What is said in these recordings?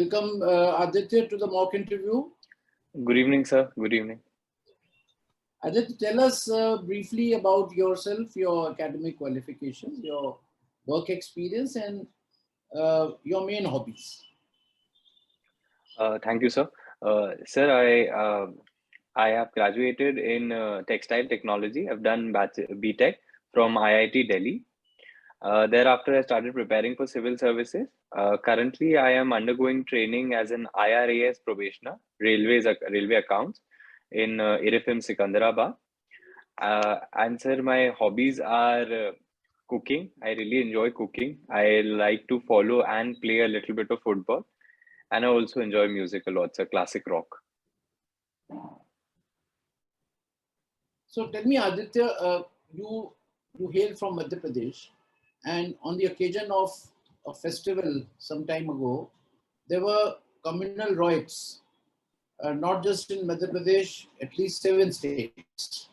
welcome Aditya to the mock interview. Good evening, sir. Good evening. Aditya, tell us briefly about yourself, your academic qualifications, your work experience, and your main hobbies. Thank you, sir. Sir, I have graduated in textile technology. I've done BTech from IIT Delhi. Thereafter, I started preparing for civil services. Currently, I am undergoing training as an IRAS probationer, railway accounts in IRFM Sikandarabad. And sir, my hobbies are cooking. I really enjoy cooking. I like to follow and play a little bit of football. And I also enjoy music a lot, sir, classic rock. So tell me, Aditya, you hail from Madhya Pradesh, and on the occasion of a festival some time ago, there were communal riots, not just in Madhya Pradesh, at least 7 states.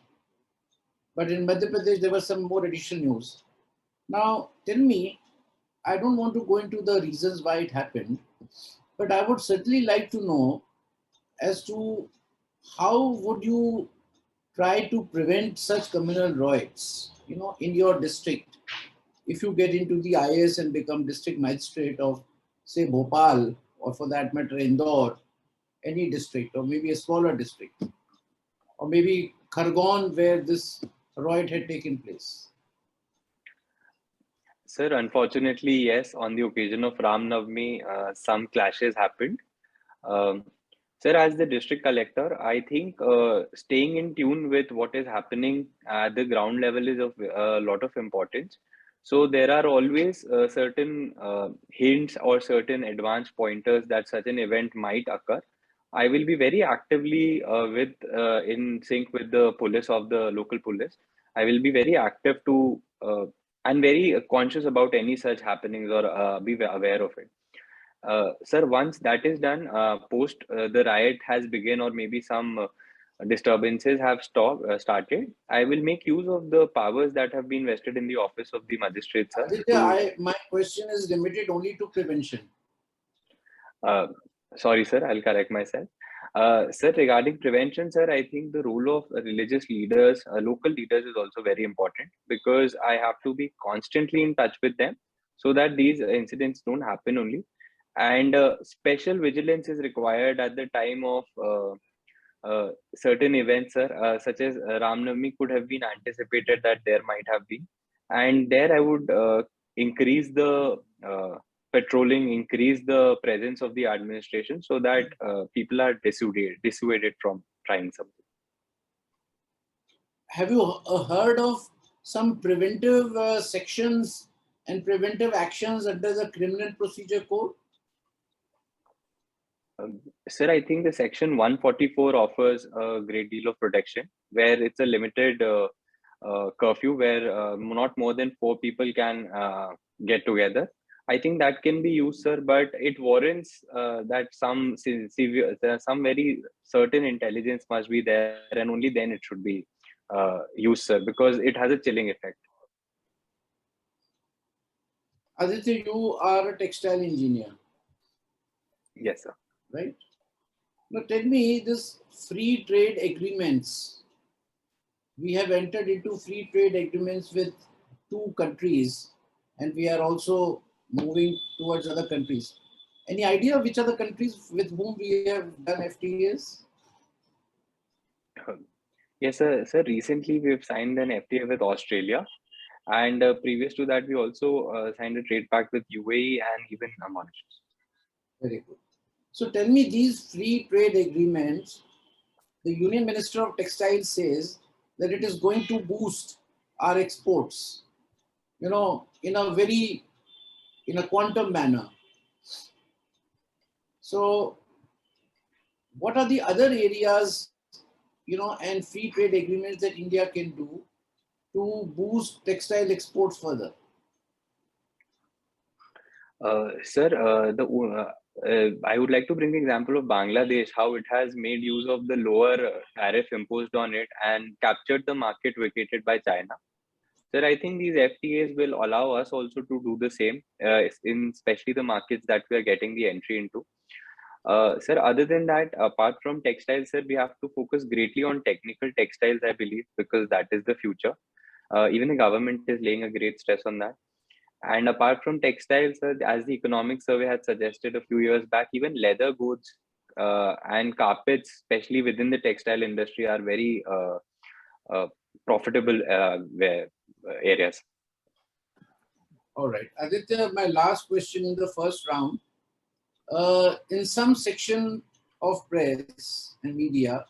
But in Madhya Pradesh, there was some more additional news. Now, tell me, I don't want to go into the reasons why it happened, but I would certainly like to know as to how would you try to prevent such communal riots, in your district. If you get into the IAS and become district magistrate of, say, Bhopal, or for that matter, Indore, any district, or maybe a smaller district, or maybe Khargone, where this riot had taken place. Sir, unfortunately, yes, on the occasion of Ram Navami, some clashes happened. Sir, as the district collector, I think staying in tune with what is happening at the ground level is of a lot of importance. So there are always certain hints or certain advance pointers that such an event might occur. I will be very actively in sync with the police of the local police. I will be very active to and very conscious about any such happenings or be aware of it. Sir, once that is done, post the riot has begun or maybe some disturbances have started, I will make use of the powers that have been vested in the office of the magistrate, sir. Aditya, my question is limited only to prevention. Sorry, sir, I'll correct myself. Sir, regarding prevention, sir, I think the role of religious leaders, local leaders is also very important because I have to be constantly in touch with them so that these incidents don't happen only. And special vigilance is required at the time of certain events, sir, such as Ram Navami could have been anticipated that there might have been. And there I would increase the patrolling, increase the presence of the administration so that people are dissuaded from trying something. Have you heard of some preventive sections and preventive actions under the Criminal Procedure Code? Sir, I think the section 144 offers a great deal of protection where it's a limited curfew where not more than 4 people can get together. I think that can be used, sir, but it warrants that some very certain intelligence must be there, and only then it should be used, sir, because it has a chilling effect. Aditya, you are a textile engineer. Yes, sir. Right? Now tell me, this free trade agreements, we have entered into free trade agreements with 2 countries, and we are also moving towards other countries. Any idea which other countries with whom we have done FTAs? Yes, sir. Sir, recently we've signed an FTA with Australia, and previous to that, we also signed a trade pact with UAE and even Mauritius. Very good. So tell me, these free trade agreements, the Union Minister of Textile says that it is going to boost our exports, in a quantum manner. So what are the other areas, and free trade agreements that India can do to boost textile exports further? Sir, I would like to bring the example of Bangladesh, how it has made use of the lower tariff imposed on it and captured the market vacated by China. Sir, I think these FTAs will allow us also to do the same, in especially the markets that we are getting the entry into. Sir, other than that, apart from textiles, sir, we have to focus greatly on technical textiles, I believe, because that is the future. Even the government is laying a great stress on that. And apart from textiles, as the economic survey had suggested a few years back, even leather goods and carpets, especially within the textile industry, are very profitable areas. All right. Aditya, my last question in the first round. In some section of press and media,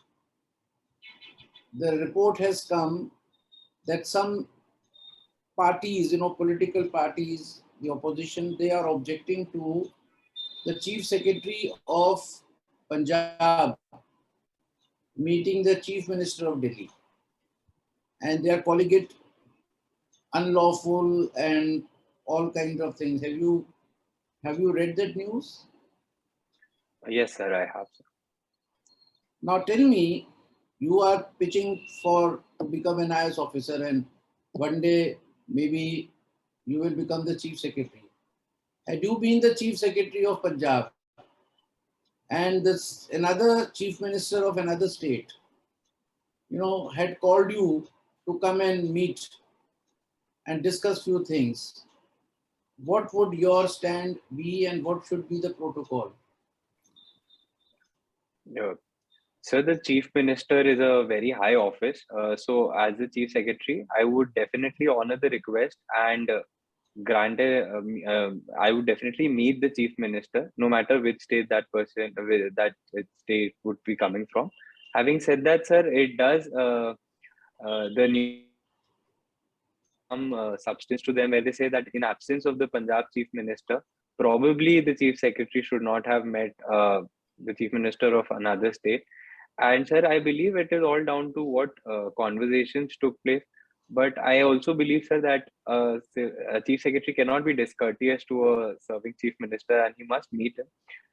the report has come that some parties, political parties, the opposition, they are objecting to the Chief Secretary of Punjab meeting the Chief Minister of Delhi. And they are calling it unlawful and all kinds of things. Have you read that news? Yes, sir, I have. Sir. Now tell me, you are pitching to become an IAS officer, and one day maybe you will become the Chief Secretary. Had you been the Chief Secretary of Punjab and another Chief Minister of another state, had called you to come and meet and discuss few things, what would your stand be and what should be the protocol? Yeah. So the Chief Minister is a very high office. So as the Chief Secretary, I would definitely honor the request and I would definitely meet the Chief Minister, no matter which state that state would be coming from. Having said that, sir, it does the new substance to them where they say that in absence of the Punjab Chief Minister, probably the Chief Secretary should not have met the Chief Minister of another state. And sir, I believe it is all down to what conversations took place. But I also believe, sir, that a Chief Secretary cannot be discourteous to a serving Chief Minister, and he must meet him,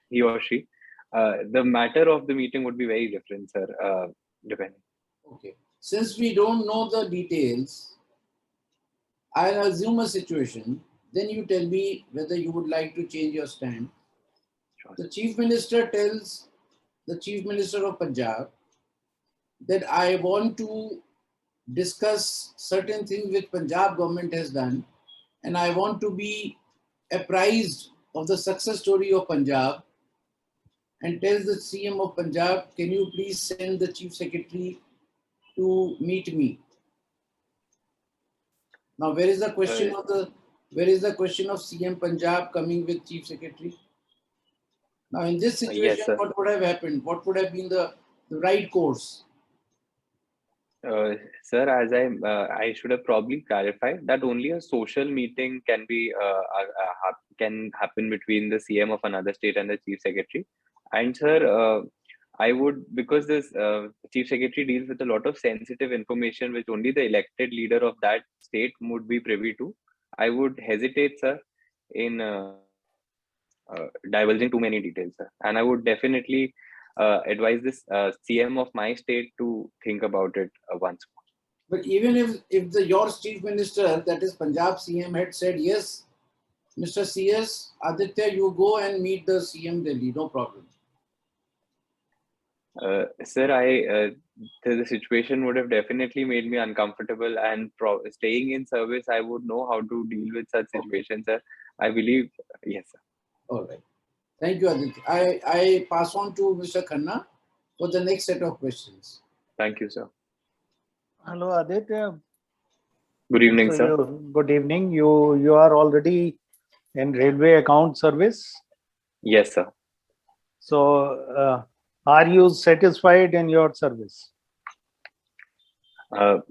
he or she. The matter of the meeting would be very different, sir, depending. Okay. Since we don't know the details, I'll assume a situation, then you tell me whether you would like to change your stand. Sure. The Chief Minister tells the Chief Minister of Punjab that I want to discuss certain things which Punjab government has done, and I want to be apprised of the success story of Punjab, and tells the CM of Punjab, can you please send the Chief Secretary to meet me? Now, where is the question of CM Punjab coming with Chief Secretary? Now, in this situation, Yes, what would have happened? What would have been the right course? sir, as I should have probably clarified that only a social meeting can can happen between the CM of another state and the Chief Secretary. And sir, I would, because this Chief Secretary deals with a lot of sensitive information which only the elected leader of that state would be privy to. I would hesitate, sir, in divulging too many details, sir. And I would definitely advise this CM of my state to think about it once more. But even if your Chief Minister, that is Punjab CM, had said, yes, Mr. CS, Aditya, you go and meet the CM Delhi, no problem. Sir, the situation would have definitely made me uncomfortable, and staying in service, I would know how to deal with such situations, sir. I believe, yes, sir. All right. Thank you, Aditya. I pass on to Mr. Khanna for the next set of questions. Thank you, sir. Hello, Aditya. Good evening, sir. Good evening. You are already in railway account service? Yes, sir. So, are you satisfied in your service?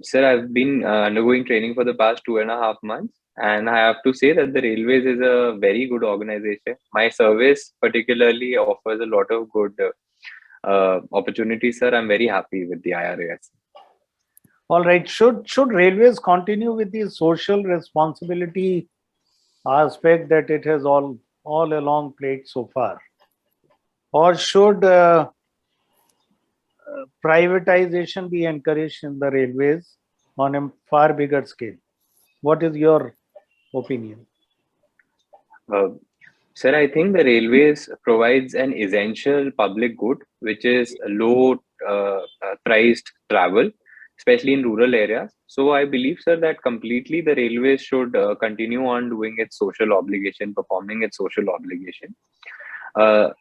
Sir, I've been undergoing training for the past 2.5 months, and I have to say that the Railways is a very good organization. My service particularly offers a lot of good opportunities, sir. I'm very happy with the IRAS. All right. Should Railways continue with the social responsibility aspect that it has all along played so far, or should privatization be encouraged in the railways on a far bigger scale? What is your opinion? Sir, I think the railways provides an essential public good, which is low priced travel, especially in rural areas. So I believe, sir, that completely the railways should continue on doing its social obligation, performing its social obligation. Uh,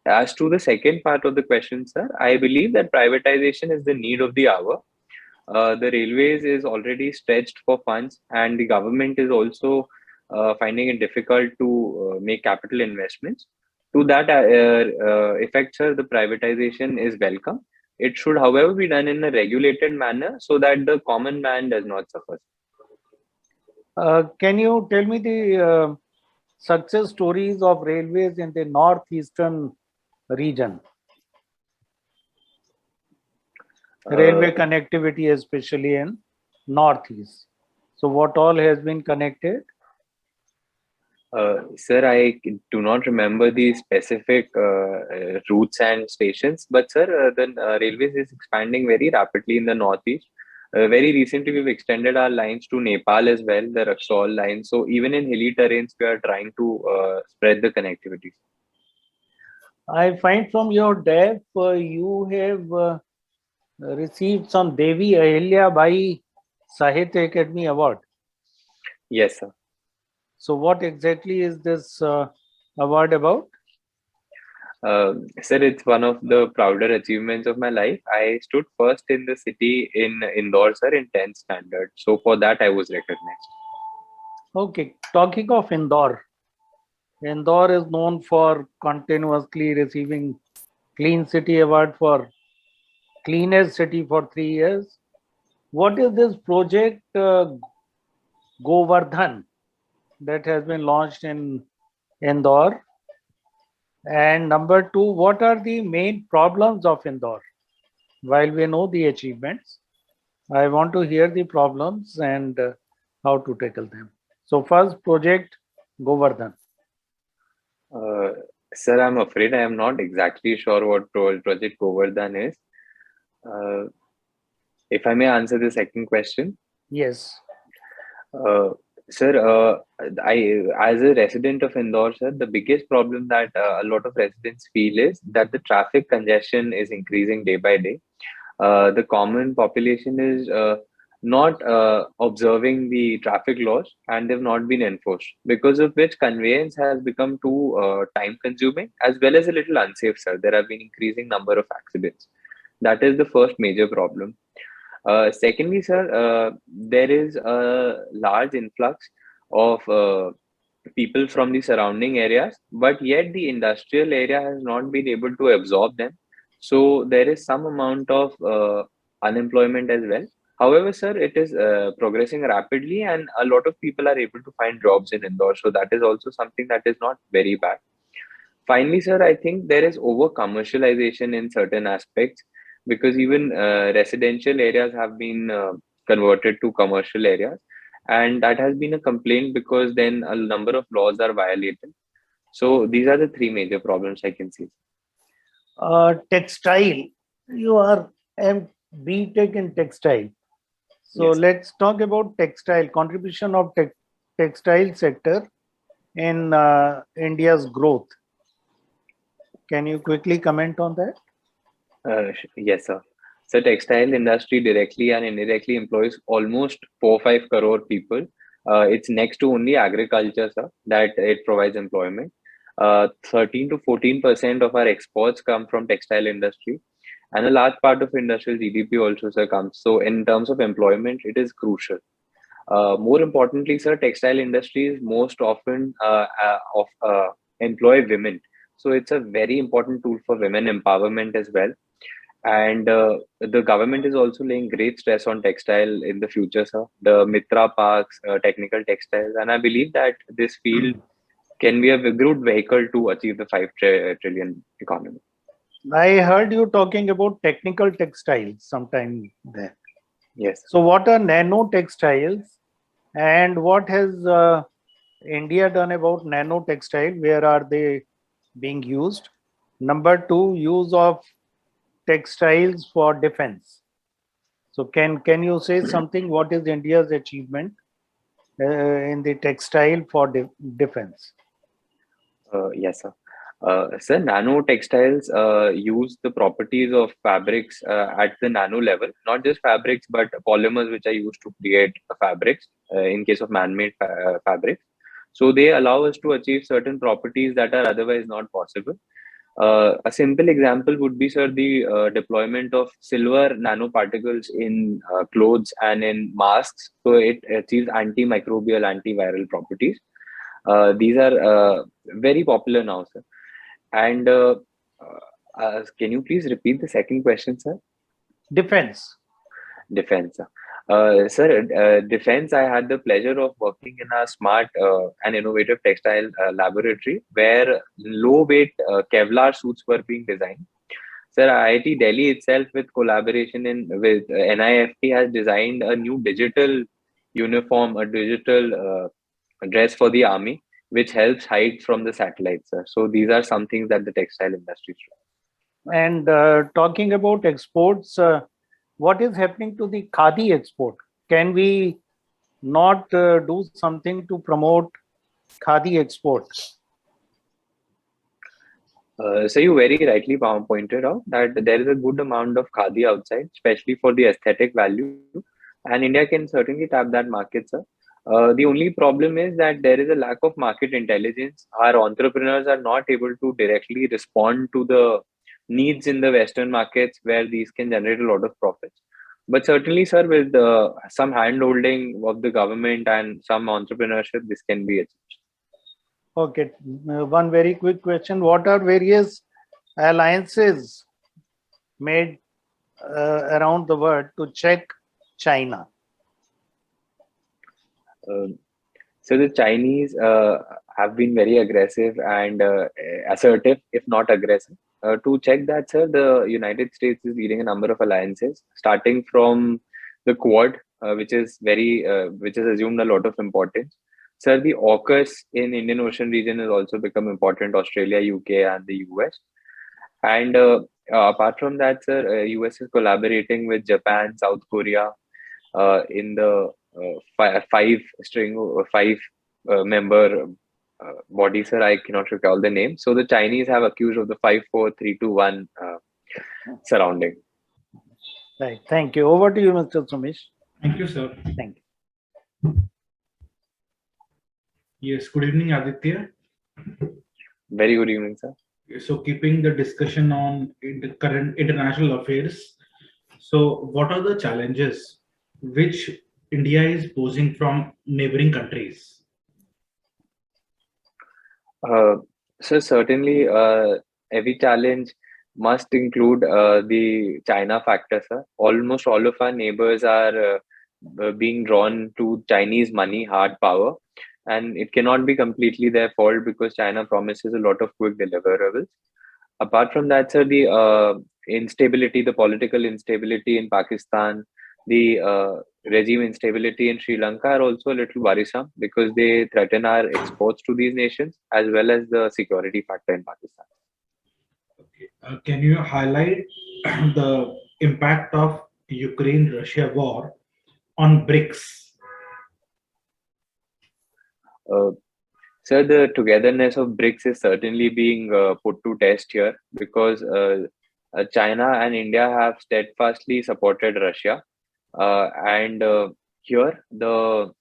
as to the second part of the question, sir, I believe that privatization is the need of the hour. The railways is already stretched for funds, and the government is also finding it difficult to make capital investments. To that effect, sir, the privatization is welcome. It should, however, be done in a regulated manner so that the common man does not suffer. Can you tell me the success stories of railways in the Northeastern region? Railway connectivity, especially in Northeast. So what all has been connected? Sir, I do not remember the specific routes and stations, but sir, the railways is expanding very rapidly in the Northeast. Very recently, we've extended our lines to Nepal as well, the Raxaul line. So even in hilly terrains, we are trying to spread the connectivity. I find from your DEF, you have received some Devi Ahilya Bai Sahitya Academy Award. Yes, sir. So what exactly is this award about? Sir, it's one of the prouder achievements of my life. I stood first in the city in Indore, sir, in 10th standard. So for that, I was recognized. Okay, talking of Indore, Indore is known for continuously receiving Clean City Award for cleanest city for 3 years. What is this project Govardhan that has been launched in Indore? And number two, what are the main problems of Indore? While we know the achievements, I want to hear the problems and how to tackle them. So first, project Govardhan. Sir, I'm afraid I am not exactly sure what Project Govardhan is. If I may answer the second question. Yes. Sir, as a resident of Indore, sir, the biggest problem that a lot of residents feel is that the traffic congestion is increasing day by day. The common population is not observing the traffic laws, and they've not been enforced, because of which conveyance has become too time consuming as well as a little unsafe, sir. There have been increasing number of accidents. That is the first major problem. Secondly, sir, there is a large influx of people from the surrounding areas, but yet the industrial area has not been able to absorb them. So there is some amount of unemployment as well. However, sir, it is progressing rapidly, and a lot of people are able to find jobs in Indore. So that is also something that is not very bad. Finally, sir, I think there is over commercialization in certain aspects, because even residential areas have been converted to commercial areas, and that has been a complaint because then a number of laws are violated. So these are the three major problems I can see. Textile. You are BTech in textile. So Yes. let's talk about textile, contribution of textile sector in India's growth. Can you quickly comment on that? Yes, sir. So textile industry directly and indirectly employs almost 4-5 crore people. It's next to only agriculture, sir, that it provides employment. 13 to 14% of our exports come from textile industry, and a large part of industrial GDP also, sir, comes. So in terms of employment, it is crucial. More importantly, sir, textile industries most often employ women. So it's a very important tool for women empowerment as well. And the government is also laying great stress on textile in the future, sir. The Mitra parks, technical textiles, and I believe that this field can be a good vehicle to achieve the 5 trillion economy. I heard you talking about technical textiles sometime there. Yes. So what are nano textiles, and what has India done about nano textile? Where are they being used? Number two, use of textiles for defense. So can you say something? What is India's achievement in the textile for defense? Yes, sir. Sir, nano textiles use the properties of fabrics at the nano level, not just fabrics, but polymers which are used to create fabrics in case of man-made fabrics. So they allow us to achieve certain properties that are otherwise not possible. A simple example would be, sir, the deployment of silver nanoparticles in clothes and in masks. So it achieves antimicrobial, antiviral properties. These are very popular now, sir. And can you please repeat the second question, sir? Defense. Defense. Sir, defense, I had the pleasure of working in a smart and innovative textile laboratory where low weight Kevlar suits were being designed. Sir, IIT Delhi itself, with collaboration with NIFT, has designed a new digital uniform, a digital dress for the army, which helps hide from the satellites, sir. So these are some things that the textile industry is doing. And talking about exports, what is happening to the khadi export? Can we not do something to promote khadi export? So you very rightly pointed out that there is a good amount of khadi outside, especially for the aesthetic value, and India can certainly tap that market, sir. The only problem is that there is a lack of market intelligence. Our entrepreneurs are not able to directly respond to the needs in the Western markets where these can generate a lot of profits. But certainly, sir, with some hand-holding of the government and some entrepreneurship, this can be achieved. Okay, one very quick question. What are various alliances made around the world to check China? So the Chinese have been very aggressive and assertive, if not aggressive. To check that, sir, the United States is leading a number of alliances, starting from the Quad, which is assumed a lot of importance. Sir, the AUKUS in Indian Ocean region has also become important, Australia, UK, and the US. And apart from that, sir, US is collaborating with Japan, South Korea in the five member body, sir. I cannot recall the name. So the Chinese have accused of the 5, 4, 3, 2, 1 surrounding. Right. Thank you. Over to you, Mr. Sumesh. Thank you, sir. Thank you. Yes, good evening, Aditya. Very good evening, sir. So, keeping the discussion on the current international affairs, so what are the challenges which India is posing from neighboring countries? So certainly, every challenge must include the China factor, sir. Almost all of our neighbors are being drawn to Chinese money, hard power, and it cannot be completely their fault because China promises a lot of quick deliverables. Apart from that, sir, the instability, the political instability in Pakistan, the regime instability in Sri Lanka are also a little worrisome because they threaten our exports to these nations as well as the security factor in Pakistan. Okay. Can you highlight the impact of Ukraine-Russia war on Brics? Sir, the togetherness of Brics is certainly being put to test here because China and India have steadfastly supported Russia. And here, the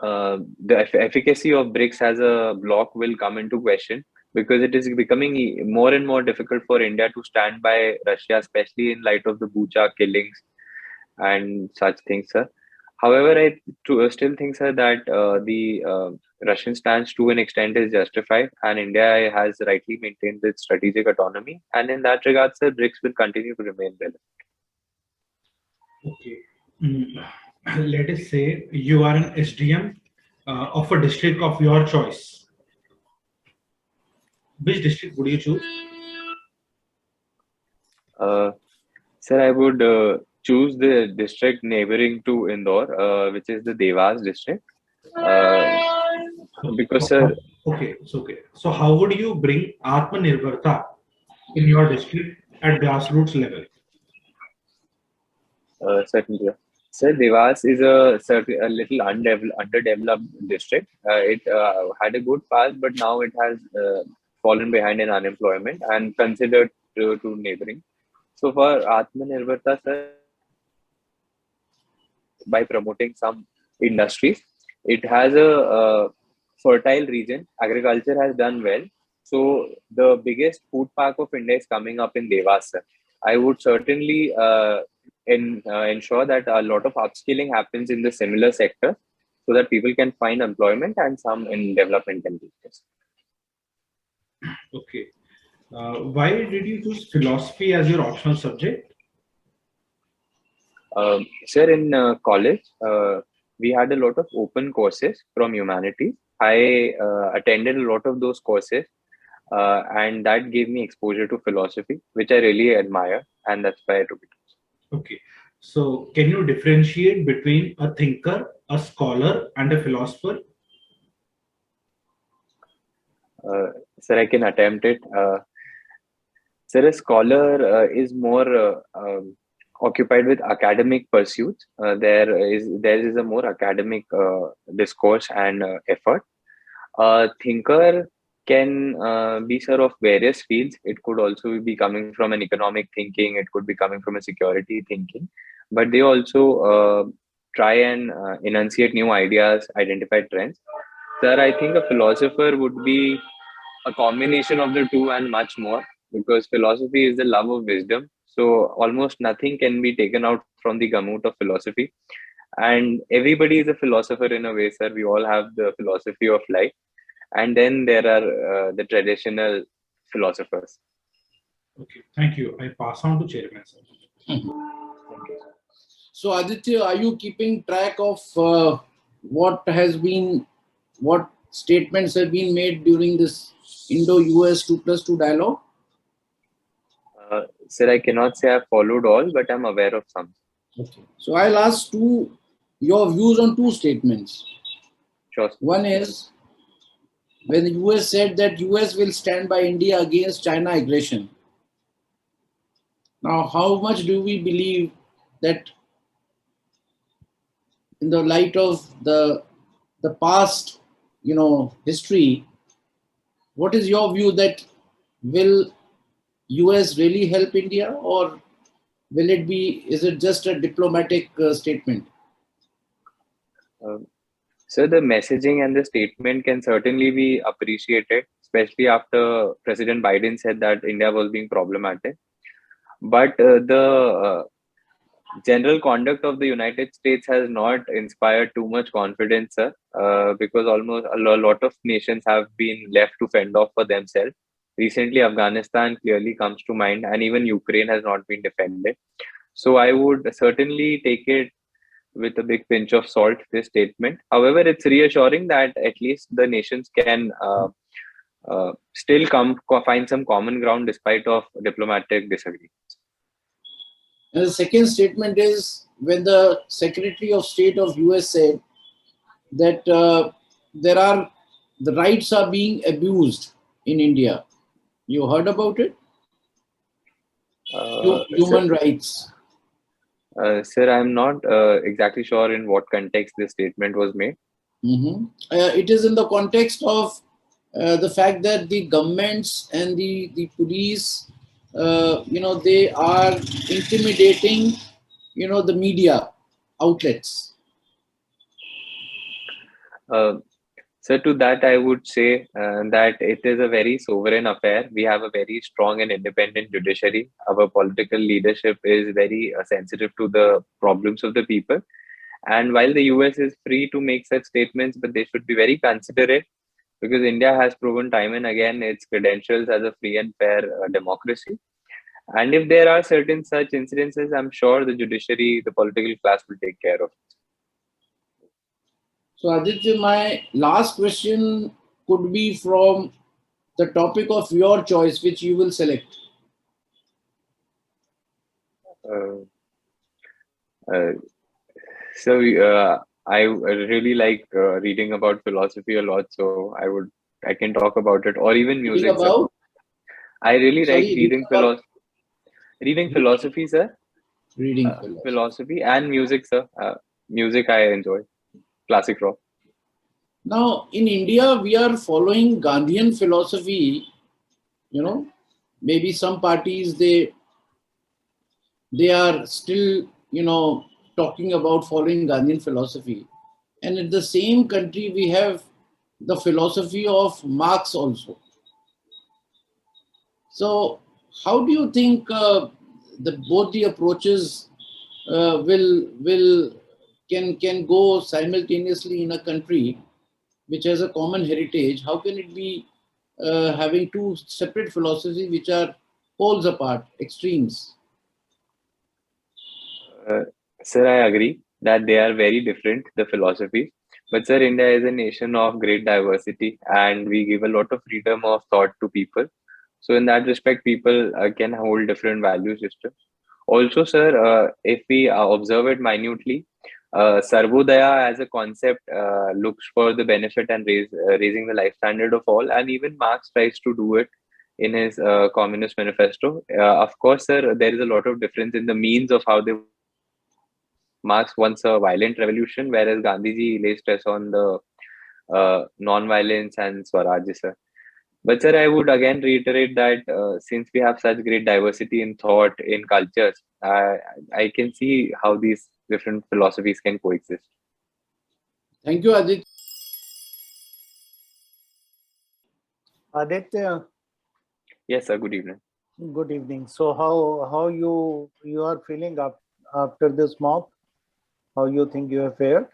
efficacy of Brics as a bloc will come into question because it is becoming more and more difficult for India to stand by Russia, especially in light of the Bucha killings and such things, sir. However, I still think, sir, that the Russian stance to an extent is justified, and India has rightly maintained its strategic autonomy. And in that regard, sir, Brics will continue to remain relevant. Okay. Let us say you are an SDM of a district of your choice. Which district would you choose? Sir, I would choose the district neighboring to Indore, which is the Devas district. Because, sir. Okay. So how would you bring Atmanirbharta in your district at grassroots level? Certainly. Sir, Devas is a little underdeveloped district. It had a good past, but now it has fallen behind in unemployment and considered to neighboring. So for Atmanirbharta, sir, by promoting some industries, it has a fertile region. Agriculture has done well. So the biggest food park of India is coming up in Devas, sir. I would certainly ensure that a lot of upskilling happens in the similar sector so that people can find employment and some in developmental business. Okay. Why did you choose philosophy as your optional subject? Sir, in college, we had a lot of open courses from humanities. I attended a lot of those courses, and that gave me exposure to philosophy, which I really admire, and that's why I took it. Okay. So can you differentiate between a thinker, a scholar, and a philosopher? Sir, I can attempt it. Sir, a scholar is more occupied with academic pursuits. There is a more academic discourse and effort. A thinker can be sir of various fields. It could also be coming from an economic thinking. It could be coming from a security thinking. But they also try and enunciate new ideas, identify trends. Sir, I think a philosopher would be a combination of the two and much more, because philosophy is the love of wisdom. So almost nothing can be taken out from the gamut of philosophy. And everybody is a philosopher in a way, sir. We all have the philosophy of life. And then there are the traditional philosophers. Okay, thank you. I pass on to Chairman, sir. Thank you. So Aditya, are you keeping track of what statements have been made during this Indo-US 2+2 dialogue? Sir, I cannot say I've followed all, but I'm aware of some. Okay. So I'll ask your views on two statements. Sure. One is when the US said that US will stand by India against China aggression. Now, how much do we believe that in the light of the past, history, what is your view that will US really help India, or is it just a diplomatic statement? So the messaging and the statement can certainly be appreciated, especially after President Biden said that India was being problematic. But the general conduct of the United States has not inspired too much confidence, sir, because almost a lot of nations have been left to fend off for themselves. Recently, Afghanistan clearly comes to mind, and even Ukraine has not been defended. So I would certainly take it with a big pinch of salt, this statement. However, it's reassuring that at least the nations can still find some common ground despite of diplomatic disagreements. And the second statement is when the Secretary of State of US said that the rights are being abused in India. You heard about it? Human rights. Sir, I'm not exactly sure in what context this statement was made. It is in the context of the fact that the governments and the police, they are intimidating, the media outlets. So to that, I would say that it is a very sovereign affair. We have a very strong and independent judiciary. Our political leadership is very sensitive to the problems of the people. And while the US is free to make such statements, but they should be very considerate, because India has proven time and again its credentials as a free and fair democracy. And if there are certain such incidences, I'm sure the judiciary, the political class will take care of it. So Aditya, my last question could be from the topic of your choice, which you will select. I really like reading about philosophy a lot, so I can talk about it, or even music. About? I really like reading philosophy, sir. Reading philosophy. Philosophy and music, sir. Music I enjoy. Classic rock. Now, in India, we are following Gandhian philosophy. You know, maybe some parties they are still, you know, talking about following Gandhian philosophy, and in the same country we have the philosophy of Marx also. So, how do you think both the approaches will can go simultaneously in a country which has a common heritage? How can it be having two separate philosophies which are poles apart, extremes? Uh, Sir, I agree that they are very different, the philosophies. But sir, India is a nation of great diversity, and we give a lot of freedom of thought to people. So in that respect, people can hold different value systems. Also, sir, if we observe it minutely, Sarvodaya as a concept looks for the benefit and raising the life standard of all, and even Marx tries to do it in his Communist Manifesto. Of course, sir, there is a lot of difference in the means of how they. Marx wants a violent revolution, whereas Gandhiji lays stress on the non-violence and Swaraj, sir. But sir, I would again reiterate that since we have such great diversity in thought, in cultures, I can see how these different philosophies can coexist. Thank you, Aditya. Aditya, Yes, sir. Good evening. good evening. So how you are feeling after this mock? How you think you have fared?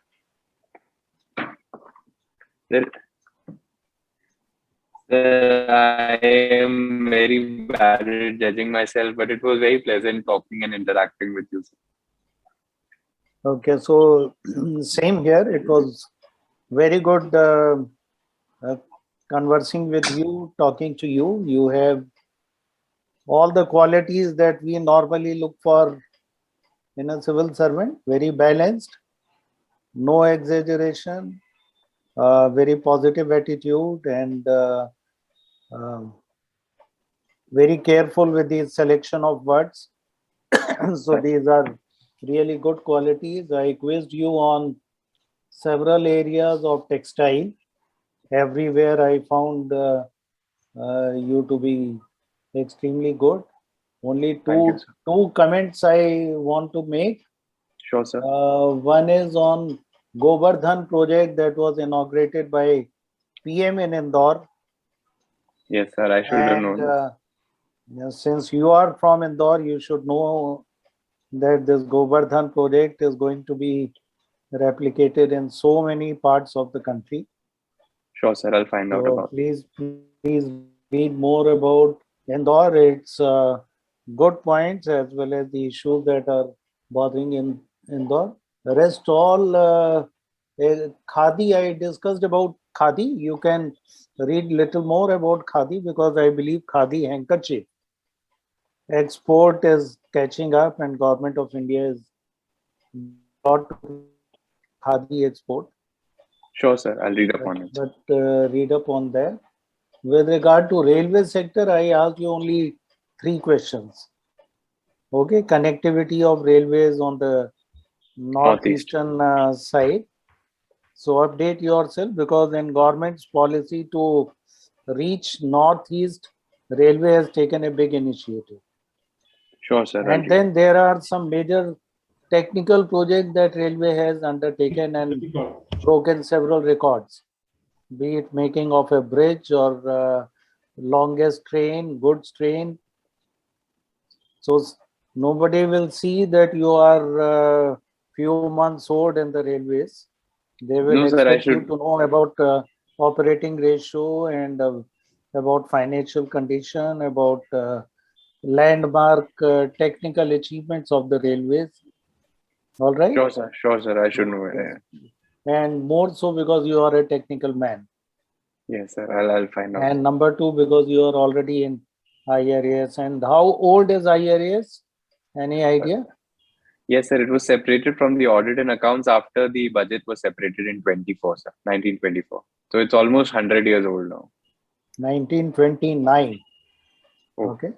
Sir, I am very bad at judging myself, but it was very pleasant talking and interacting with you, sir. Okay, so same here. It was very good conversing with you, talking to you. You have all the qualities that we normally look for in a civil servant. Very balanced, no exaggeration, very positive attitude, and very careful with the selection of words. So these are really good qualities. I quizzed you on several areas of textile. Everywhere I found you to be extremely good. Only Thank you, sir. two comments I want to make. Sure, sir. One is on Govardhan project that was inaugurated by PM in Indore. Yes, sir. I should have And known. since you are from Indore, you should know that this Govardhan project is going to be replicated in so many parts of the country. Sure, sir. I'll find out So about it. please read more about Indore. It's good points as well as the issues that are bothering in Indore. The rest all Khadi, I discussed about Khadi. You can read little more about Khadi because I believe Khadi handkerchief export is catching up and government of India is not Khadi export. Sure, sir. I'll read upon it. But read up on that. With regard to railway sector, I asked you only 3 questions. Okay, connectivity of railways on the northeastern side. So update yourself because in government's policy to reach northeast, railway has taken a big initiative. Sure, sir. And then there are some major technical projects that railway has undertaken and broken several records, be it making of a bridge or longest train, goods train. So nobody will see that you are few months old in the railways. They will No, sir, I expect you should. to know about operating ratio and about financial condition, about landmark technical achievements of the railways. All right. Sure, sir. Sure, sir. I should know it. Yes. And more so because you are a technical man. Yes, sir. I'll find out. And number 2, because you are already in IRAS. And how old is IRAS? Any idea? Yes, sir. It was separated from the audit and accounts after the budget was separated in 24, sir. 1924. So it's almost 100 years old now. 1929. Oh. Okay.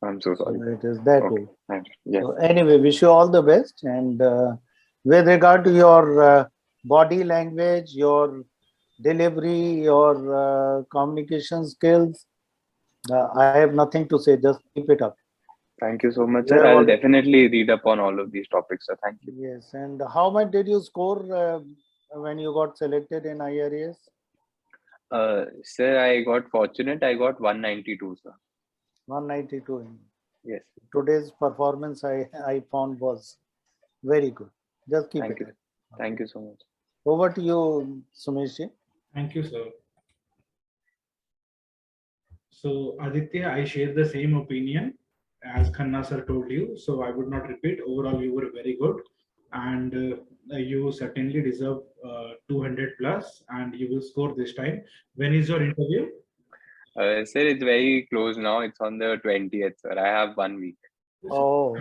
I'm so So sorry. it is that Okay. way. Yes. So anyway, wish you all the best. And with regard to your body language, your delivery, your communication skills, I have nothing to say. Just keep it up. Thank you so much, You sir. have I'll all, definitely read up on all of these topics, sir. Thank you. yes. And how much did you score when you got selected in IRAS? Sir, I got fortunate. I got 192, sir. 192. Yes. Today's performance I found was very good. Just keep Thank it you. up. Thank you so much. Over to you, Sumesh. Thank you, sir. So, Aditya, I share the same opinion as Khanna sir told you. So, I would not repeat. Overall, you were very good, and you certainly deserve 200 plus, and you will score this time. When is your interview? Sir, it's very close now. It's on the 20th, sir. I have 1 week. Oh,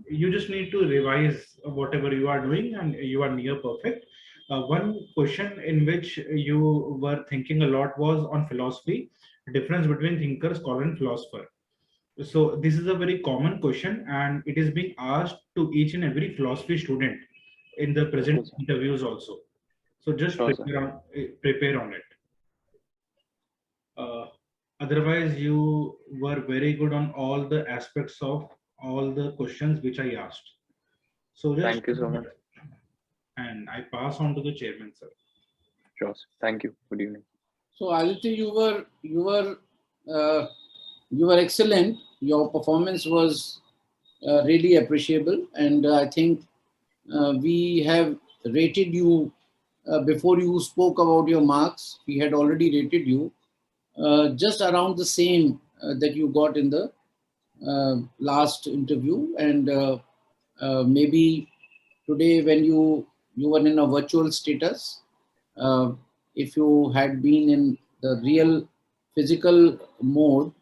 You just need to revise whatever you are doing, and you are near perfect. One question in which you were thinking a lot was on philosophy, difference between thinker, scholar, and philosopher. So this is a very common question, and it is being asked to each and every philosophy student in the Okay, present sir. interviews also. So just Sure, sir. prepare on it. Uh, Otherwise, you were very good on all the aspects of all the questions which I asked. So just Thank you so much. and I pass on to the chairman, sir. Sure, sir. Thank you. Good evening. So Aditya, you were excellent. Your performance was really appreciable, and I think we have rated you before you spoke about your marks. We had already rated you just around the same that you got in the last interview, and maybe today when you were in a virtual status, uh, if you had been in the real physical mode,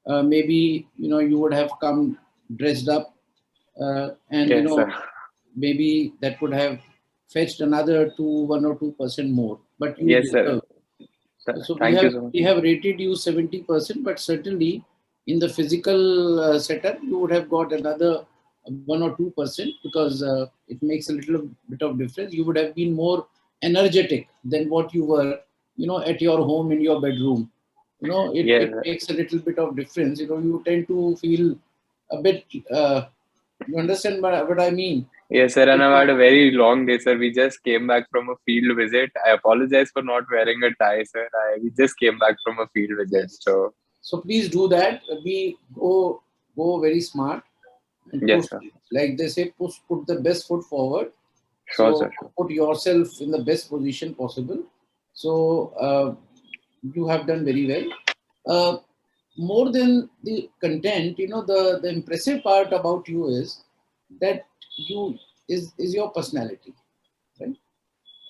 maybe you would have come dressed up, and Yes, sir. maybe that would have fetched another 1 or 2% more, but you Yes, sir. deserve. Sir, So thank you so much. we have rated you 70%, but certainly in the physical setup, you would have got another 1 or 2% because it makes a little bit of difference. You would have been more energetic than what you were, at your home in your bedroom. Yes, It sir. makes a little bit of difference. You tend to feel a bit. You understand what I mean? Yes, sir. And I've had a very long day, sir. We just came back from a field visit. I apologize for not wearing a tie, sir. We just came back from a field visit. Yes. So, So please do that. We go very smart and yes, push, sir. like they say, put the best foot forward. Sure, So sir. Sure. put yourself in the best position possible. So you have done very well. More than the content, the impressive part about you is that you is your personality, right?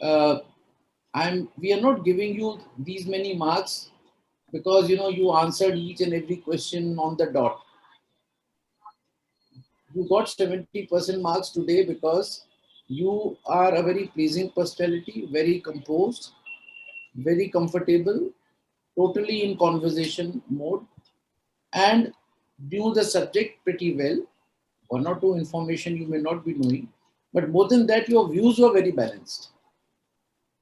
Uh, we are not giving you these many marks because you answered each and every question on the dot. You got 70% marks today because you are a very pleasing personality, very composed, very comfortable, totally in conversation mode, and knew the subject pretty well. 1 or 2 information you may not be knowing, but more than that, your views were very balanced.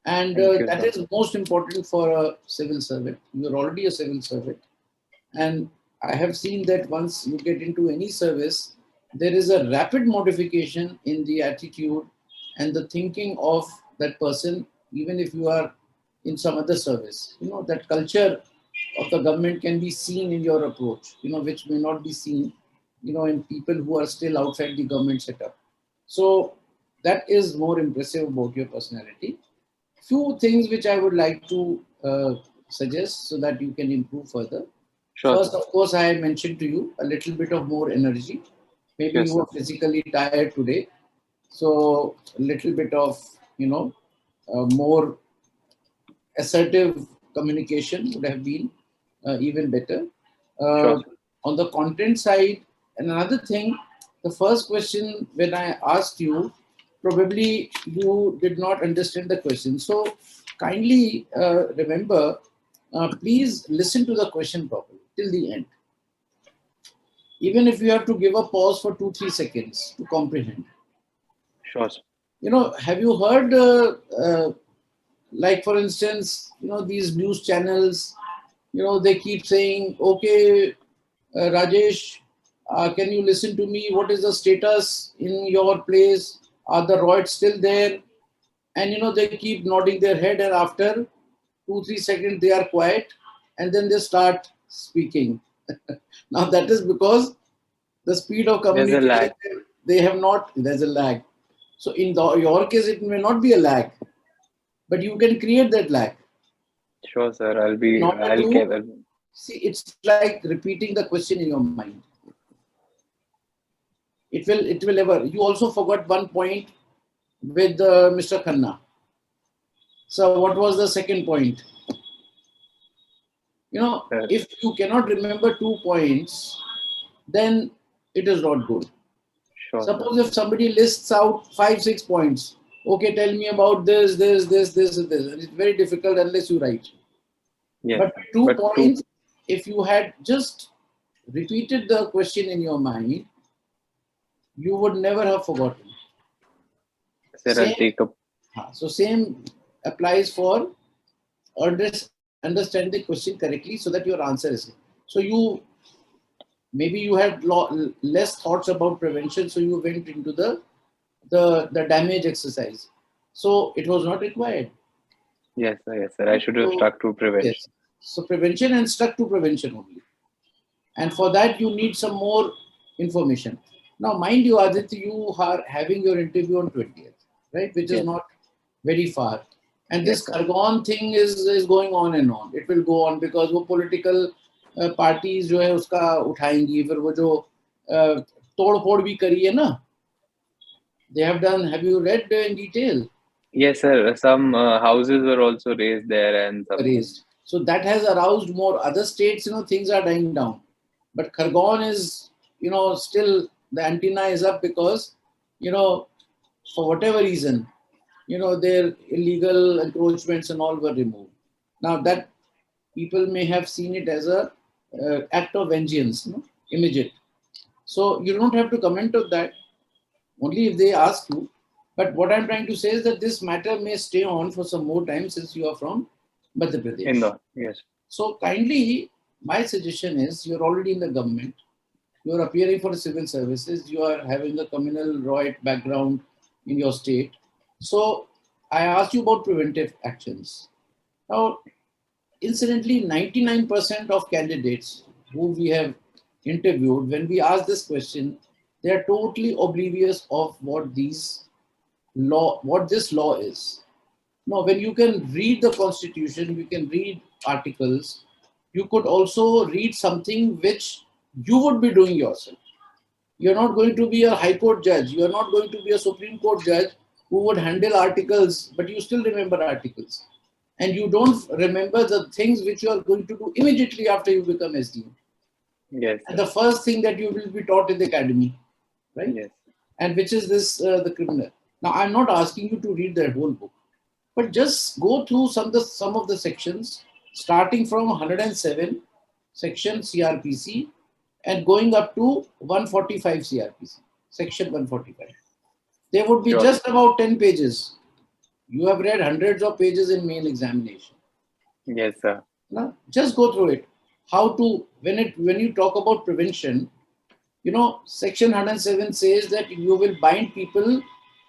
And Thank you, that sir. is most important for a civil servant. You are already a civil servant. And I have seen that once you get into any service, there is a rapid modification in the attitude and the thinking of that person, even if you are in some other service. That culture of the government can be seen in your approach, which may not be seen, in people who are still outside the government setup. So that is more impressive about your personality. Few things which I would like to suggest so that you can improve further. Sure, First, sir. of course, I had mentioned to you a little bit of more energy. Maybe Yes, you sir. are physically tired today, so a little bit of more assertive communication would have been even better. Sure, Uh, sir. on the content side, and another thing, the first question when I asked you, probably you did not understand the question. So kindly remember, please listen to the question properly till the end. even if you have to give a pause for 2-3 seconds to comprehend. Sure, sir. Have you heard, like for instance, these news channels, they keep saying, okay, Rajesh, can you listen to me? What is the status in your place? Are the roids still there? And they keep nodding their head, and after 2-3 seconds they are quiet, and then they start speaking. Now that is because the speed of There's a communication, lag. there's a lag. So in your case, it may not be a lag, but you can create that lag. Sure, sir. In order I'll to get. see, it's like repeating the question in your mind. It will ever. You also forgot one point with Mr. Khanna. So what was the second point? If you cannot remember 2 points, then it is not good. Sure, Suppose if somebody lists out 5-6 points, okay, tell me about this, this, this, this, and this. And it's very difficult unless you write. yes, But sir. 2 But points, if you had just repeated the question in your mind, you would never have forgotten. Sir, I'll take up. So same applies for understand the question correctly so that your answer is. So maybe you had less thoughts about prevention, so you went into the damage exercise. So it was not required. Yes, sir. I should have stuck to prevention. Yes. So prevention and stuck to prevention only. And for that, you need some more information. Now, mind you, Aditya, you are having your interview on 20th, right? Which is not very far. And this Khargon thing is going on and on. It will go on because वो political parties जो है उसका उठाएंगी. फिर वो जो तोड़-फोड़ भी करी है ना? They have done. Have you read in detail? Yes, sir. Some houses were also raised there and some raised. So that has aroused more. Other states, things are dying down. But Khargon is, still the antenna is up because, for whatever reason, their illegal encroachments and all were removed. Now that people may have seen it as a act of vengeance, immediate. So you don't have to comment on that, only if they ask you. But what I'm trying to say is that this matter may stay on for some more time since you are from Madhya Pradesh. Indore, yes. So kindly, my suggestion is you're already in the government. You're appearing for civil services. You are having a communal riot background in your state. So I asked you about preventive actions. Now, incidentally, 99% of candidates who we have interviewed, when we ask this question, they are totally oblivious of what this law is. Now, when you can read the constitution, you can read articles, you could also read something which you would be doing yourself. You're not going to be a high court judge. You're not going to be a Supreme Court judge who would handle articles, but you still remember articles. And you don't remember the things which you are going to do immediately after you become SDM. Yes. And the first thing that you will be taught in the academy, right? Yes. And which is the criminal. Now, I'm not asking you to read that whole book, but just go through some of the sections, starting from 107 section CRPC and going up to 145 CRPC, section 145. There would be just about 10 pages. You have read hundreds of pages in main examination. Yes, sir. Now, just go through it. How to, when you talk about prevention, section 107 says that you will bind people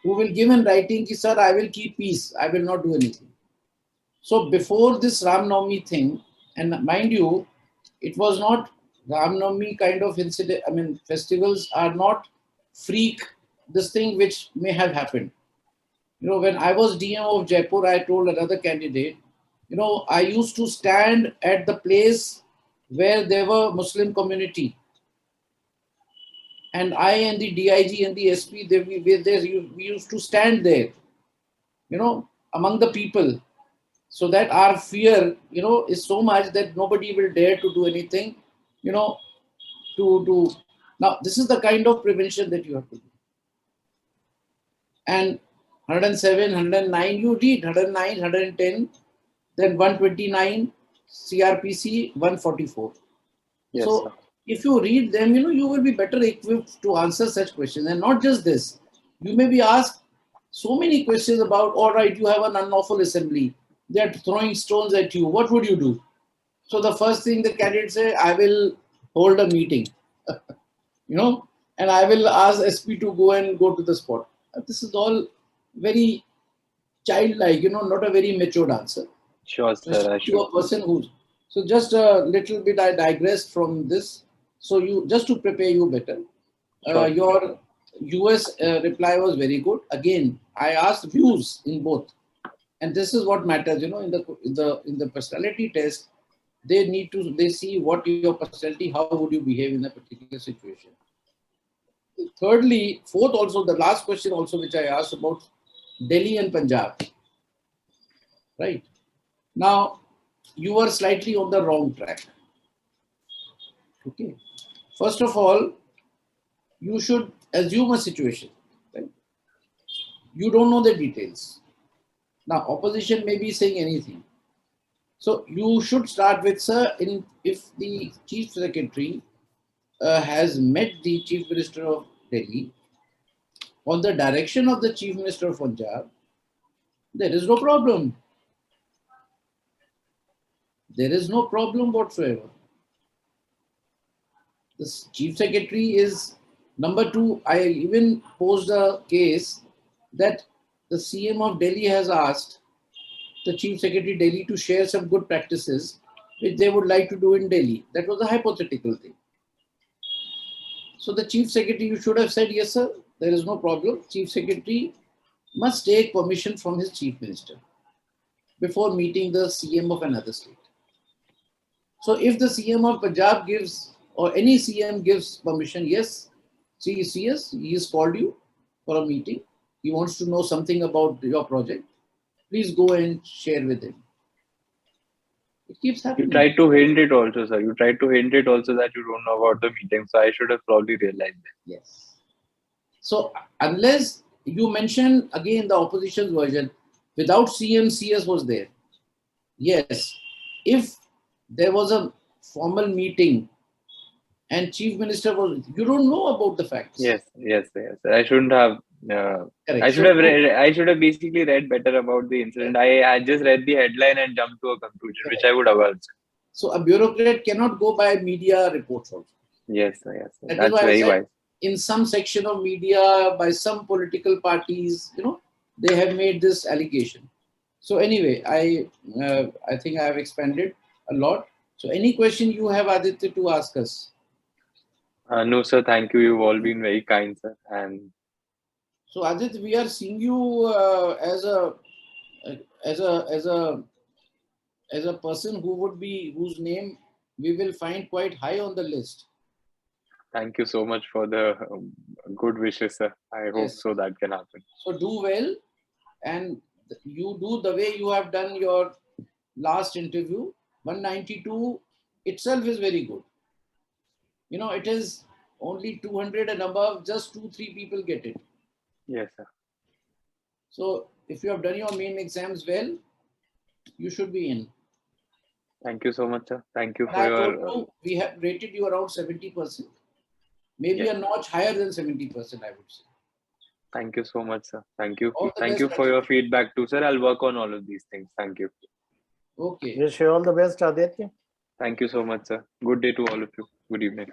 who will give in writing, ki, sir, I will keep peace. I will not do anything. So before this Ram Navami thing, and mind you, it was not Ram Navami kind of incident. I mean, festivals are not freak, this thing which may have happened. When I was DM of Jaipur, I told another candidate, I used to stand at the place where there were Muslim community. And I and the DIG and the SP, we used to stand there, among the people, so that our fear, is so much that nobody will dare to do anything, to now this is the kind of prevention that you have to do. And 107, 109, you read 109, 110, then 129, CRPC 144. Yes, so, sir. if you read them, you will be better equipped to answer such questions. And not just this, you may be asked so many questions about, all right, you have an unlawful assembly. They're throwing stones at you. What would you do? So the first thing the candidate say, I will hold a meeting, and I will ask SP to go to the spot. This is all very childlike, not a very matured answer. Sure, sir. To a person who's so just a little bit I digressed from this. So you just to prepare you better. Sure. Your US reply was very good. Again, I asked views in both, and this is what matters. In the personality test, they see what your personality, how would you behave in a particular situation. Thirdly, fourth, also the last question also which I asked about Delhi and Punjab. Right now, you were slightly on the wrong track. Okay. First of all, you should assume a situation. Right? You don't know the details. Now, opposition may be saying anything. So you should start with, sir, if the Chief Secretary has met the Chief Minister of Delhi on the direction of the Chief Minister of Punjab, there is no problem. There is no problem whatsoever. The Chief Secretary is number two. I even posed a case that the CM of Delhi has asked the Chief Secretary Delhi to share some good practices which they would like to do in Delhi. That was a hypothetical thing. So the Chief Secretary, you should have said, yes, sir, there is no problem. Chief Secretary must take permission from his Chief Minister before meeting the CM of another state. So if the CM of Punjab gives, or any CM gives permission, yes, he has called you for a meeting. He wants to know something about your project. Please go and share with him. It keeps happening. You tried to hint it also, sir. You tried to hint it also that you don't know about the meeting. So I should have probably realized that. Yes. So unless you mention again the opposition's version, without CM, CS was there. Yes. If there was a formal meeting and Chief Minister was, you don't know about the facts. Yes. I shouldn't have. I should have basically read better about the incident. I just read the headline and jumped to a conclusion, which I would have also. So a bureaucrat cannot go by media reports also. Yes. That's very wise. In some section of media, by some political parties, they have made this allegation. So anyway, I think I have expanded a lot. So any question you have, Aditya, to ask us? No, sir. Thank you. You've all been very kind, sir. And so Aditya, we are seeing you as a person whose name we will find quite high on the list. Thank you so much for the good wishes, sir. I hope so that can happen. So do well, and you do the way you have done your last interview. 192 itself is very good. It is only 200 and above, just 2-3 people get it. Yes, sir. So if you have done your main exams well, you should be in. Thank you so much, sir. Thank you for your... we have rated you around 70%. Maybe a notch higher than 70%, I would say. Thank you so much, sir. Thank you. Thank you for your feedback too, sir. I'll work on all of these things. Thank you. Okay. Wish you all the best, Aditya. Thank you so much, sir. Good day to all of you. Good evening.